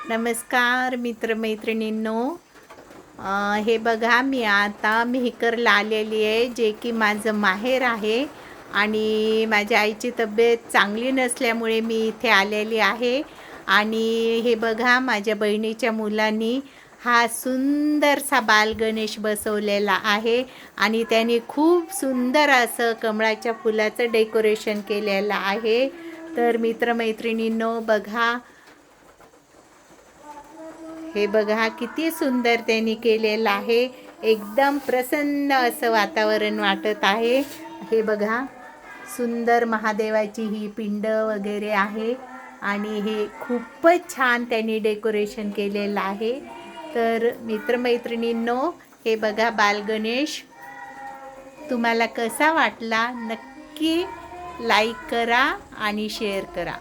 नमस्कार मित्रमैत्रिणींनो. हे बघा, मी आता मेहकरला आलेली आहे, जे की माझं माहेर आहे. आणि माझ्या आईची तब्येत चांगली नसल्यामुळे मी इथे आलेली आहे. आणि हे बघा, माझ्या बहिणीच्या मुलांनी हा सुंदरसा बालगणेश बसवलेला आहे. आणि त्यांनी खूप सुंदर असं कमळाच्या फुलाचं डेकोरेशन केलेलं आहे. तर मित्रमैत्रिणींनो बघा, हे बघा किती सुंदर त्यांनी केलेलं आहे. एकदम प्रसन्न असं वातावरण वाटत आहे. हे बघा, सुंदर महादेवाची ही पिंड वगैरे आहे. आणि हे खूपच छान त्यांनी डेकोरेशन केलेलं आहे. तर मित्रमैत्रिणींनो, हे बघा बालगणेश तुम्हाला कसा वाटला नक्की लाईक करा आणि शेअर करा.